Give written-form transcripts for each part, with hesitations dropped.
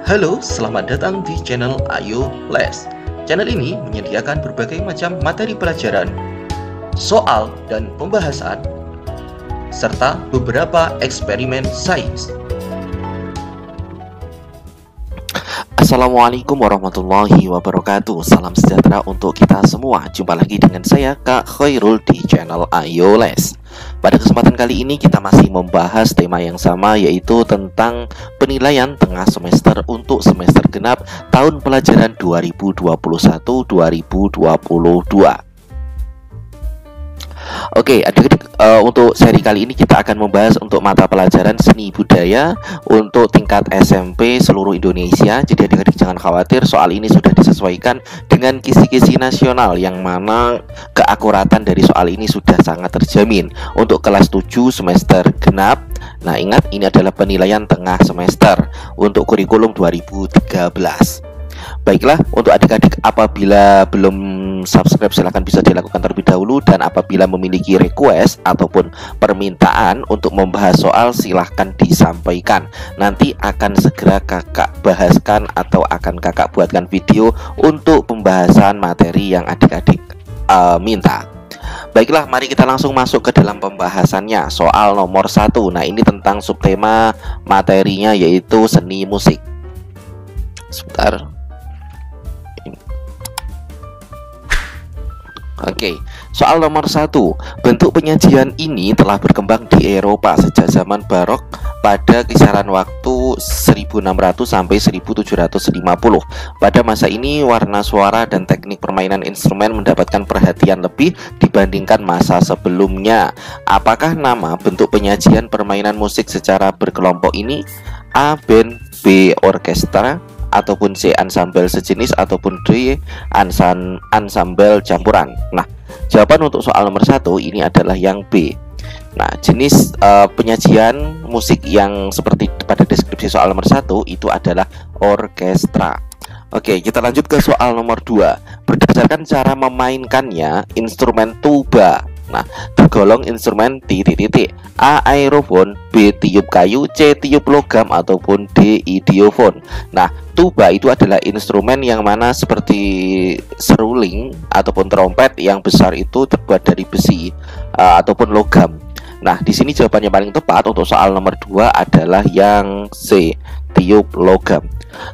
Halo, selamat datang di channel Ayo Les. Channel ini menyediakan berbagai macam materi pelajaran, soal dan pembahasan, serta beberapa eksperimen sains. Assalamualaikum warahmatullahi wabarakatuh. Salam sejahtera untuk kita semua. Jumpa lagi dengan saya Kak Khairul di channel Ayo Les. Pada kesempatan kali ini kita masih membahas tema yang sama, yaitu tentang penilaian tengah semester untuk semester genap tahun pelajaran 2021-2022. Oke, adik-adik, untuk seri kali ini kita akan membahas untuk mata pelajaran seni budaya untuk tingkat SMP seluruh Indonesia. Jadi adik-adik jangan khawatir, soal ini sudah disesuaikan dengan kisi-kisi nasional, yang mana keakuratan dari soal ini sudah sangat terjamin. Untuk kelas 7 semester genap, nah ingat, ini adalah penilaian tengah semester untuk kurikulum 2013. Baiklah, untuk adik-adik apabila belum subscribe silahkan bisa dilakukan terlebih dahulu, dan apabila memiliki request ataupun permintaan untuk membahas soal silahkan disampaikan. Nanti akan segera kakak bahaskan atau akan kakak buatkan video untuk pembahasan materi yang adik-adik minta. Baiklah, mari kita langsung masuk ke dalam pembahasannya. Soal nomor 1. Nah, ini tentang subtema materinya yaitu seni musik. Sebentar. Oke, soal nomor 1. Bentuk penyajian ini telah berkembang di Eropa sejak zaman barok pada kisaran waktu 1600 sampai 1750. Pada masa ini warna suara dan teknik permainan instrumen mendapatkan perhatian lebih dibandingkan masa sebelumnya. Apakah nama bentuk penyajian permainan musik secara berkelompok ini? A. Band, B. Orkestra, ataupun C. Ansambel sejenis, ataupun D. Ansambel campuran. Nah, jawaban untuk soal nomor 1 ini adalah yang B. Nah, jenis penyajian musik yang seperti pada deskripsi soal nomor 1 itu adalah orkestra. Oke, kita lanjut ke soal nomor 2. Berdasarkan cara memainkannya, instrumen tuba, nah, tergolong instrumen titik-titik. A. Aerofon, B. Tiup kayu, C. Tiup logam, ataupun D. Idiofon. Nah, tuba itu adalah instrumen yang mana seperti seruling ataupun trompet yang besar itu terbuat dari besi ataupun logam. Nah, di sini jawabannya paling tepat untuk soal nomor 2 adalah yang C. Tiup logam.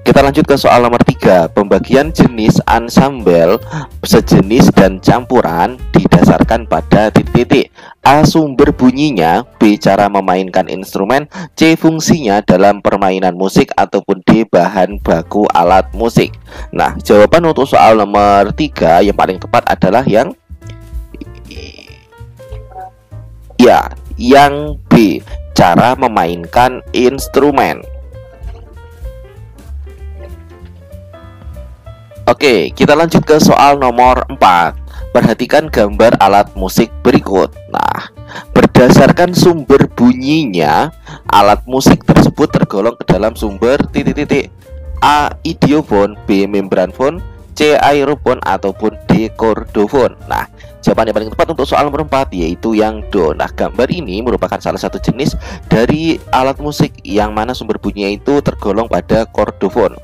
Kita lanjut ke soal nomor 3. Pembagian jenis ansambel, sejenis, dan campuran didasarkan pada titik-titik. A. Sumber bunyinya, B. Cara memainkan instrumen, C. Fungsinya dalam permainan musik, ataupun D. Bahan baku alat musik. Nah, jawaban untuk soal nomor 3 yang paling tepat adalah yang B. Cara memainkan instrumen. Oke, kita lanjut ke soal nomor 4. Perhatikan gambar alat musik berikut. Nah, berdasarkan sumber bunyinya, alat musik tersebut tergolong ke dalam sumber titik-titik. A. Idiofon, B. Membranfon, C. Aerofon, ataupun D. Kordofon. Nah, jawaban yang paling tepat untuk soal nomor 4 yaitu yang Do. Nah, gambar ini merupakan salah satu jenis dari alat musik yang mana sumber bunyinya itu tergolong pada kordofon.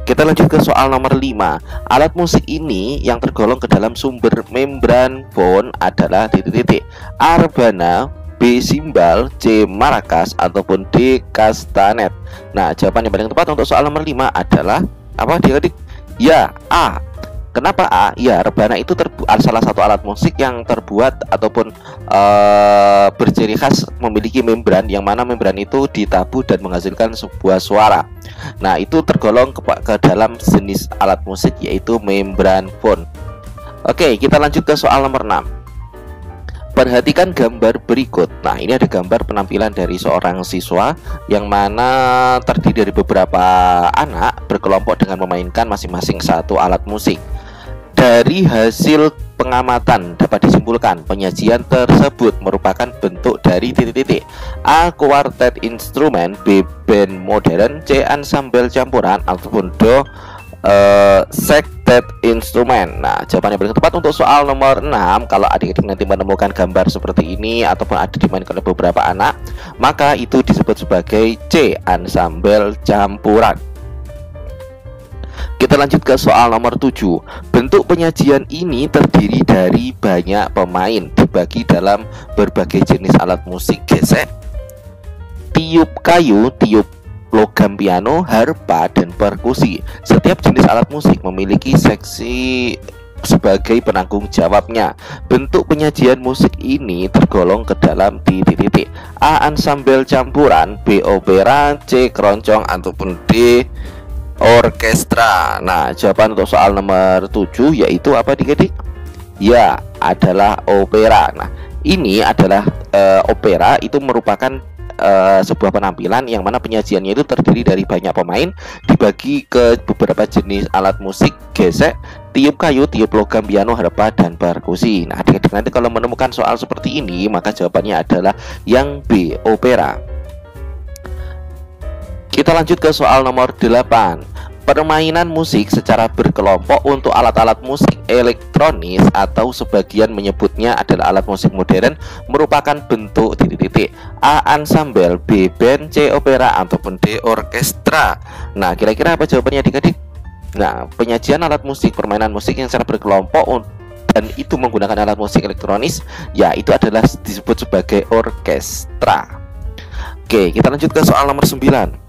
Kita lanjut ke soal nomor 5. Alat musik ini yang tergolong ke dalam sumber membranfon adalah titik-titik. A. Rebana, B. Simbal, C. Maracas, ataupun D. Kastanet. Nah, jawaban yang paling tepat untuk soal nomor 5 adalah apa, adik-adik? Ya, A. Kenapa A? Ya, rebana itu salah satu alat musik yang terbuat ataupun berciri khas memiliki membran, yang mana membran itu ditabuh dan menghasilkan sebuah suara. Nah, itu tergolong ke dalam jenis alat musik yaitu membranfon. Oke, kita lanjut ke soal nomor 6. Perhatikan gambar berikut. Nah, ini ada gambar penampilan dari seorang siswa yang mana terdiri dari beberapa anak berkelompok dengan memainkan masing-masing satu alat musik. Dari hasil pengamatan dapat disimpulkan penyajian tersebut merupakan bentuk dari titik-titik. A. Kuartet instrumen, B. Band modern, C. Ansambel campuran, ataupun D. Sected instrumen. Nah, jawaban yang paling tepat untuk soal nomor 6, kalau adik-adik nanti menemukan gambar seperti ini ataupun ada dimainkan oleh beberapa anak, maka itu disebut sebagai C. Ansambel campuran. Kita lanjut ke soal nomor 7. Bentuk penyajian ini terdiri dari banyak pemain, dibagi dalam berbagai jenis alat musik gesek, tiup kayu, tiup logam piano, harpa, dan perkusi. Setiap jenis alat musik memiliki seksi sebagai penanggung jawabnya. Bentuk penyajian musik ini tergolong ke dalam titik-titik: A. Ansambel campuran, B. Opera, C. Keroncong, ataupun D. Orkestra. Nah, jawaban untuk soal nomor 7 yaitu apa adik-adik? Ya, adalah opera. Nah, ini adalah opera itu merupakan sebuah penampilan yang mana penyajiannya itu terdiri dari banyak pemain, dibagi ke beberapa jenis alat musik gesek, tiup kayu, tiup logam piano, harpa, dan perkusi. Nah, adik-adik nanti kalau menemukan soal seperti ini, maka jawabannya adalah yang B, opera. Kita lanjut ke soal nomor 8. Permainan musik secara berkelompok untuk alat-alat musik elektronis atau sebagian menyebutnya adalah alat musik modern merupakan bentuk titik-titik: A. Ansambel, B. Band, C. Opera, ataupun D. Orkestra. Nah, kira-kira apa jawabannya adik-adik? Nah, penyajian alat musik, permainan musik yang secara berkelompok dan itu menggunakan alat musik elektronis, ya itu adalah disebut sebagai orkestra. Oke, kita lanjut ke soal nomor 9.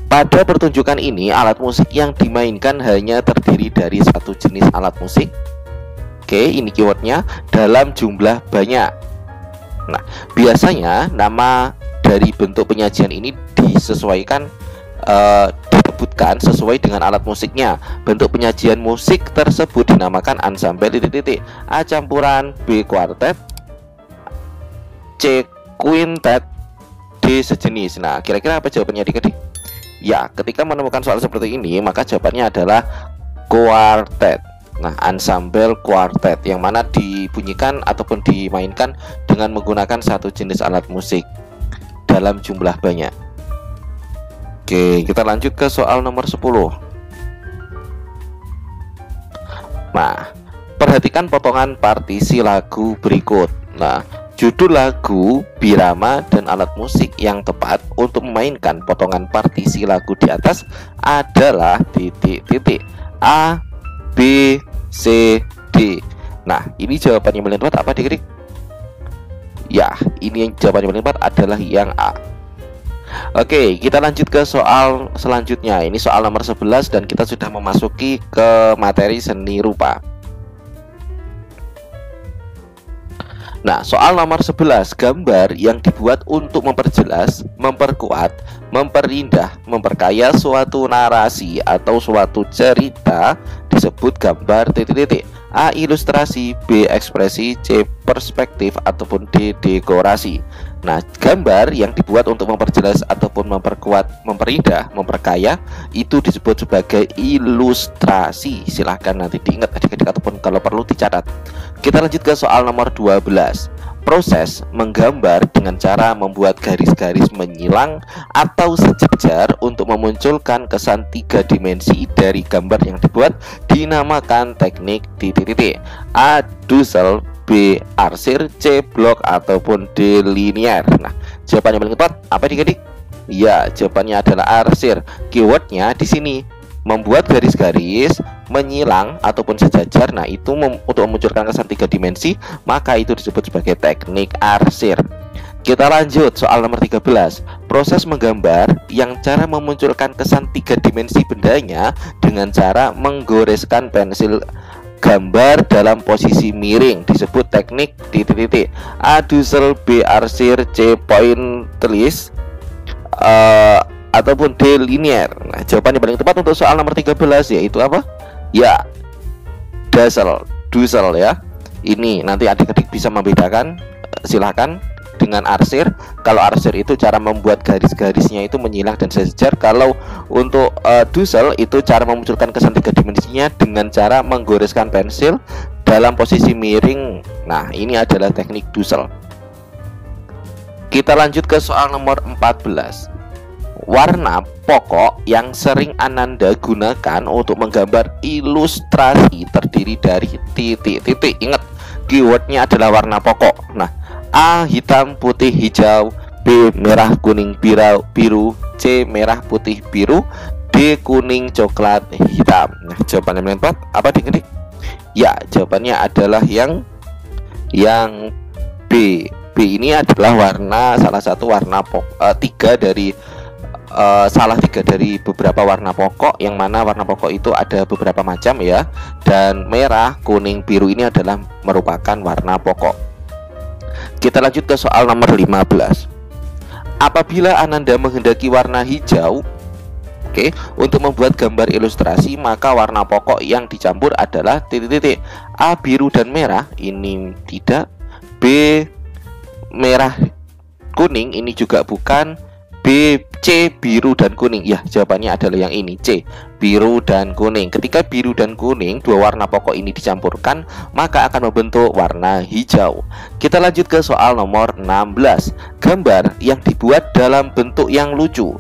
Pada pertunjukan ini, alat musik yang dimainkan hanya terdiri dari satu jenis alat musik. Oke, ini keywordnya, dalam jumlah banyak. Nah, biasanya nama dari bentuk penyajian ini disesuaikan, disebutkan sesuai dengan alat musiknya. Bentuk penyajian musik tersebut dinamakan ansambel titik-titik: A. Campuran, B. Kuartet, C. Quintet, D. Sejenis. Nah, kira-kira apa jawabannya adik-adik? Ya, ketika menemukan soal seperti ini, maka jawabannya adalah kuartet. Nah, ansambel kuartet yang mana dibunyikan ataupun dimainkan dengan menggunakan satu jenis alat musik dalam jumlah banyak. Oke, kita lanjut ke soal nomor 10. Nah, perhatikan potongan partisi lagu berikut. Nah, judul lagu, birama, dan alat musik yang tepat untuk memainkan potongan partisi lagu di atas adalah titik-titik: A, B, C, D. Nah, ini jawaban yang paling tepat apa adik-adik? Ya, ini jawaban yang paling tepat adalah yang A. Oke, kita lanjut ke soal selanjutnya. Ini soal nomor 11 dan kita sudah memasuki ke materi seni rupa. Nah, soal nomor 11, gambar yang dibuat untuk memperjelas, memperkuat, memperindah, memperkaya suatu narasi atau suatu cerita disebut gambar titik-titik: A. Ilustrasi, B. Ekspresi, C. Perspektif, ataupun D. Dekorasi. Nah, gambar yang dibuat untuk memperjelas ataupun memperkuat, memperindah, memperkaya itu disebut sebagai ilustrasi. Silahkan nanti diingat adik-adik ataupun kalau perlu dicatat. Kita lanjut ke soal nomor 12. Proses menggambar dengan cara membuat garis-garis menyilang atau sejajar untuk memunculkan kesan 3 dimensi dari gambar yang dibuat dinamakan teknik titik-titik: A. Dussel, B. Arsir, C. Blok, ataupun D. Linear. Nah, jawabannya paling tepat apa adik-adik? Ya, jawabannya adalah arsir. Keywordnya di sini membuat garis-garis menyilang ataupun sejajar. Nah, itu untuk memunculkan kesan 3 dimensi, maka itu disebut sebagai teknik arsir. Kita lanjut soal nomor 13. Proses menggambar yang cara memunculkan kesan 3 dimensi bendanya dengan cara menggoreskan pensil gambar dalam posisi miring disebut teknik titik-titik: A. Dussel, B. Arsir, C. Pointillist, ataupun D. Linear. Nah, jawaban yang paling tepat untuk soal nomor 13 yaitu apa? Ya, Dussel ya. Ini nanti adik-adik bisa membedakan, silahkan, dengan arsir. Kalau arsir itu cara membuat garis-garisnya itu menyilang dan sejajar. Kalau untuk Dussel itu cara memunculkan kesan 3 dimensinya dengan cara menggoreskan pensil dalam posisi miring. Nah, ini adalah teknik Dussel. Kita lanjut ke soal nomor 14. Warna pokok yang sering Ananda gunakan untuk menggambar ilustrasi terdiri dari titik-titik. Ingat, keywordnya adalah warna pokok. Nah, A. Hitam, putih, hijau, B. Merah, kuning, biru, C. Merah, putih, biru, D. D. Kuning, coklat, hitam. Nah, jawaban yang tepat apa dik-dik? Ya, jawabannya adalah yang B. B ini adalah salah satu warna tiga dari beberapa warna pokok, yang mana warna pokok itu ada beberapa macam ya. Dan merah, kuning, biru ini adalah merupakan warna pokok. Kita lanjut ke soal nomor 15. Apabila Ananda menghendaki warna hijau, untuk membuat gambar ilustrasi, maka warna pokok yang dicampur adalah titik-titik. A. Biru dan merah, ini tidak. B. Merah kuning, ini juga bukan. B. C. Biru dan kuning. Ya, jawabannya adalah yang ini, C. Biru dan kuning. Ketika biru dan kuning, dua warna pokok ini dicampurkan, maka akan membentuk warna hijau. Kita lanjut ke soal nomor 16. Gambar yang dibuat dalam bentuk yang lucu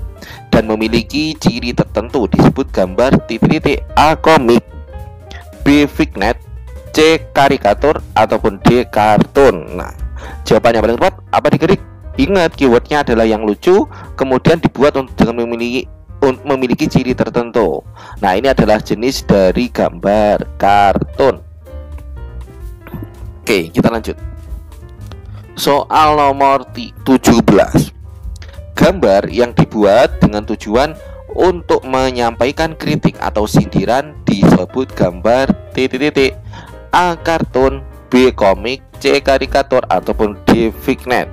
dan memiliki ciri tertentu disebut gambar titik-titik. A. Komik, B. Fignet, C. Karikatur, ataupun D. Kartun. Nah, jawabannya paling tepat apa dik-dik? Ingat, keywordnya adalah yang lucu, kemudian dibuat dengan memiliki ciri tertentu. Nah, ini adalah jenis dari gambar kartun. Oke, kita lanjut. Soal nomor 17. Gambar yang dibuat dengan tujuan untuk menyampaikan kritik atau sindiran disebut gambar titik-titik. A. Kartun, B. Komik, C. Karikatur, ataupun D. Fignet.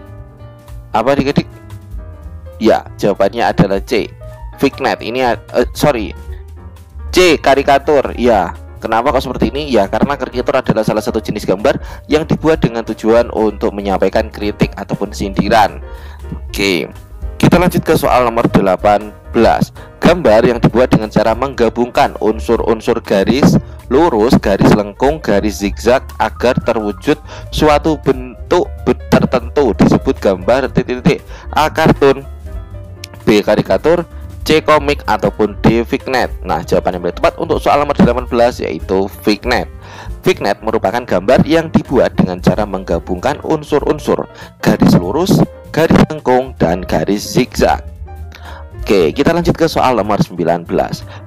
Apa dik-dik? Ya, jawabannya adalah C. Fignet. Ini C. Karikatur. Ya, kenapa kok seperti ini? Ya, karena karikatur adalah salah satu jenis gambar yang dibuat dengan tujuan untuk menyampaikan kritik ataupun sindiran. Oke, kita lanjut ke soal nomor 18. Gambar yang dibuat dengan cara menggabungkan unsur-unsur garis lurus, garis lengkung, garis zigzag agar terwujud suatu bentuk tertentu disebut gambar titik-titik. A. Kartun, B. Karikatur, C. Komik, ataupun D. Fignet. Nah, jawaban yang paling tepat untuk soal nomor 18 yaitu Fignet. Fignet merupakan gambar yang dibuat dengan cara menggabungkan unsur-unsur garis lurus, garis lengkung, dan garis zigzag. Oke, kita lanjut ke soal nomor 19.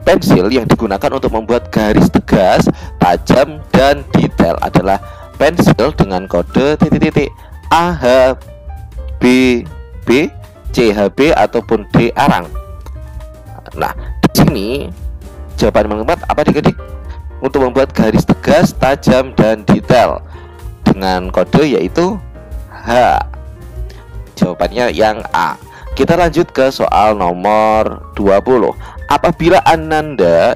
Pensil yang digunakan untuk membuat garis tegas, tajam, dan detail adalah pensil dengan kode titik-titik. A. H, B, B, C, HB, ataupun D. arang. Nah, di sini jawaban yang tepat apa dik-dik? Untuk membuat garis tegas, tajam, dan detail dengan kode yaitu H. Jawabannya yang A. Kita lanjut ke soal nomor 20. Apabila Ananda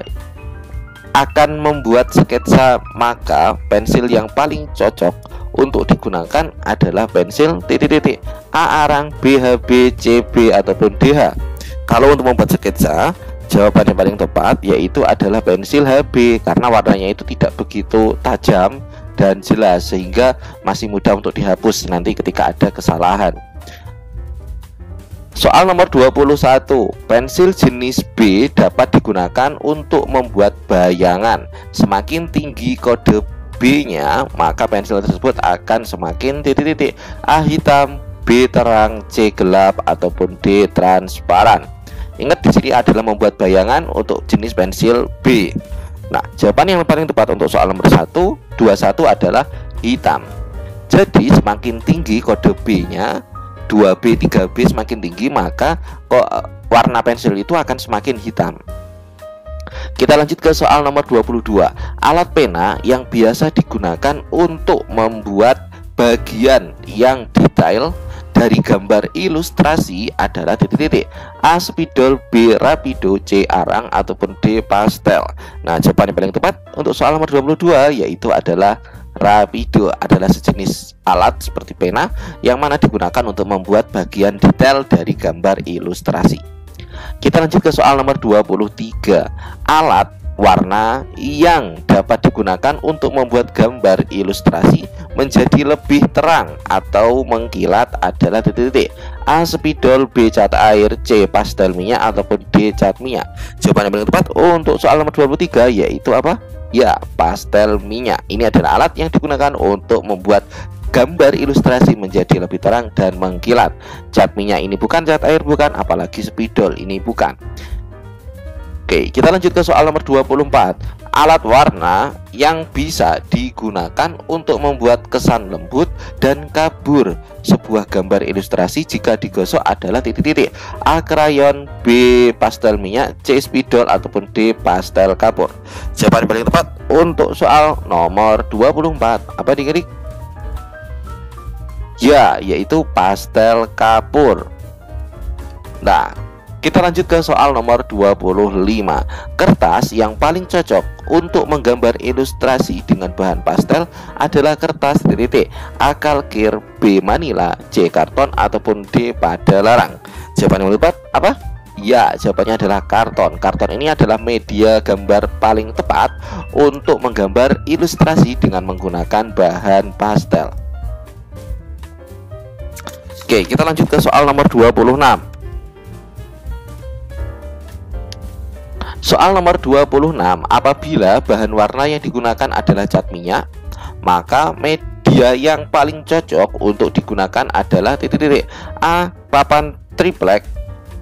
akan membuat sketsa, maka pensil yang paling cocok untuk digunakan adalah pensil titik-titik. A. arang, B. HB, C. B, ataupun DH. Kalau untuk membuat sketsa, jawaban yang paling tepat yaitu adalah pensil HB, karena warnanya itu tidak begitu tajam dan jelas, sehingga masih mudah untuk dihapus nanti ketika ada kesalahan. Soal nomor 21. Pensil jenis B dapat digunakan untuk membuat bayangan. Semakin tinggi kode B-nya, maka pensil tersebut akan semakin titik-titik. A. hitam, B. terang, C. gelap, ataupun D. transparan. Ingat, di sini adalah membuat bayangan untuk jenis pensil B. Nah, jawaban yang paling tepat untuk soal nomor 21 adalah hitam. Jadi semakin tinggi kode B-nya, 2B, 3B semakin tinggi, maka warna pensil itu akan semakin hitam. Kita lanjut ke soal nomor 22. Alat pena yang biasa digunakan untuk membuat bagian yang detail dari gambar ilustrasi adalah titik-titik. A. spidol, B. rapido, C. arang, ataupun D. pastel. Nah, jawaban yang paling tepat untuk soal nomor 22 yaitu adalah rapido. Adalah sejenis alat seperti pena yang mana digunakan untuk membuat bagian detail dari gambar ilustrasi. Kita lanjut ke soal nomor 23. Alat warna yang dapat digunakan untuk membuat gambar ilustrasi menjadi lebih terang atau mengkilat adalah titik-titik. A. spidol, B. cat air, C. pastel minyak, ataupun D. cat minyak. Jawaban yang paling tepat untuk soal nomor 23 yaitu apa? Ya, pastel minyak. Ini adalah alat yang digunakan untuk membuat gambar ilustrasi menjadi lebih terang dan mengkilat. Cat minyak ini bukan, cat air bukan, apalagi spidol ini bukan. Oke, kita lanjut ke soal nomor 24. Alat warna yang bisa digunakan untuk membuat kesan lembut dan kabur sebuah gambar ilustrasi jika digosok adalah titik-titik. A. Krayon, B. Pastel minyak, C. Spidol, ataupun D. Pastel kapur. Jawaban paling tepat untuk soal nomor 24 apa diketik? Ya, yaitu pastel kapur. Nah, kita lanjut ke soal nomor 25. Kertas yang paling cocok untuk menggambar ilustrasi dengan bahan pastel adalah kertas titik. A. Kalkir, B. Manila, C. Karton, ataupun D. Pada larang. Jawaban yang tepat apa? Ya, jawabannya adalah karton. Karton ini adalah media gambar paling tepat untuk menggambar ilustrasi dengan menggunakan bahan pastel. Oke, kita lanjut ke soal nomor 26. Soal nomor 26, apabila bahan warna yang digunakan adalah cat minyak, maka media yang paling cocok untuk digunakan adalah titik-titik. A. Papan triplek,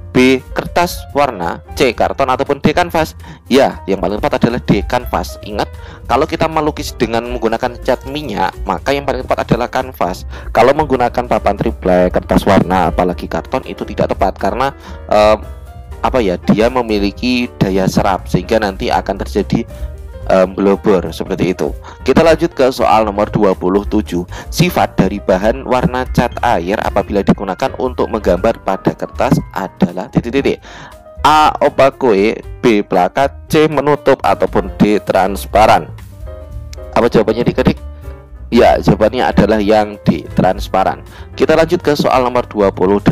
B. Kertas warna, C. Karton, ataupun D. Kanvas. Ya, yang paling tepat adalah D. Kanvas. Ingat, kalau kita melukis dengan menggunakan cat minyak, maka yang paling tepat adalah kanvas. Kalau menggunakan papan triplek, kertas warna, apalagi karton, itu tidak tepat karena dia memiliki daya serap sehingga nanti akan terjadi blobor seperti itu. Kita lanjut ke soal nomor 27. Sifat dari bahan warna cat air apabila digunakan untuk menggambar pada kertas adalah titik-titik. A. Opaque, B. Plakat, C. Menutup, ataupun D. Transparan. Apa jawabannya diketik? Ya, jawabannya adalah yang D. Transparan. Kita lanjut ke soal nomor 28.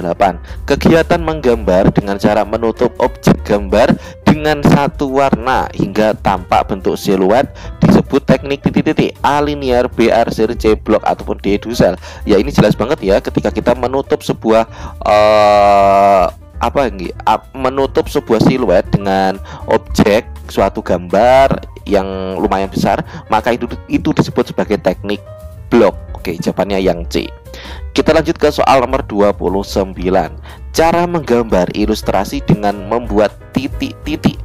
Kegiatan menggambar dengan cara menutup objek gambar dengan satu warna hingga tampak bentuk siluet disebut teknik titik-titik. A. Linear, B. arsir, C. blok, ataupun D. dusel. Ya, ini jelas banget ya ketika kita menutup sebuah menutup sebuah siluet dengan objek suatu gambar yang lumayan besar, maka itu disebut sebagai teknik blok. Oke, jawabannya yang C. Kita lanjut ke soal nomor 29. Cara menggambar ilustrasi dengan membuat titik-titik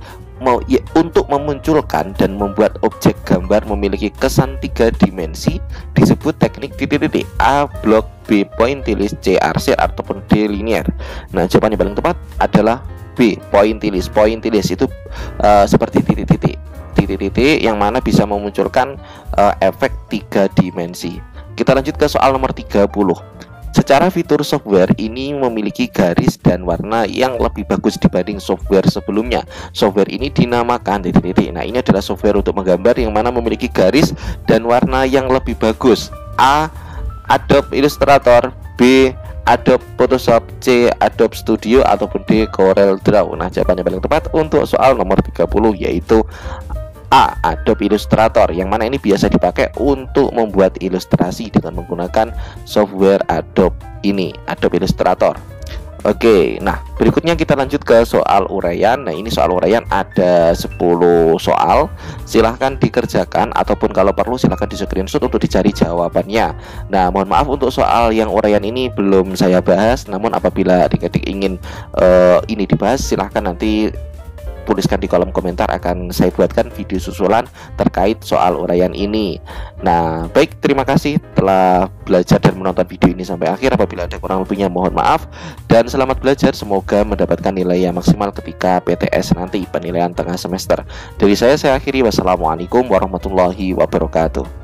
untuk memunculkan dan membuat objek gambar memiliki kesan 3 dimensi disebut teknik titik-titik. A. blok, B. pointillis, C. arsir, ataupun D. linear. Nah, jawabannya paling tepat adalah B. pointillis. Pointillis itu seperti titik-titik yang mana bisa memunculkan efek 3 dimensi. Kita lanjut ke soal nomor 30. Secara fitur software ini memiliki garis dan warna yang lebih bagus dibanding software sebelumnya. Software ini dinamakan titik-titik. Nah, ini adalah software untuk menggambar yang mana memiliki garis dan warna yang lebih bagus. A. Adobe Illustrator, B. Adobe Photoshop, C. Adobe Studio, ataupun D. Corel Draw. Nah, jawabannya paling tepat untuk soal nomor 30 yaitu A. Adobe Illustrator, yang mana ini biasa dipakai untuk membuat ilustrasi dengan menggunakan software Adobe ini, Adobe Illustrator. Oke, nah berikutnya kita lanjut ke soal uraian. Nah, ini soal uraian ada 10 soal. Silahkan dikerjakan ataupun kalau perlu silahkan di screenshot untuk dicari jawabannya. Nah, mohon maaf untuk soal yang uraian ini belum saya bahas. Namun apabila adik-adik ingin ini dibahas, silahkan nanti tuliskan di kolom komentar, akan saya buatkan video susulan terkait soal uraian ini. Nah, baik, terima kasih telah belajar dan menonton video ini sampai akhir. Apabila ada kurang lebihnya mohon maaf, dan selamat belajar. Semoga mendapatkan nilai yang maksimal ketika PTS nanti, penilaian tengah semester. Dari saya akhiri. Wassalamualaikum warahmatullahi wabarakatuh.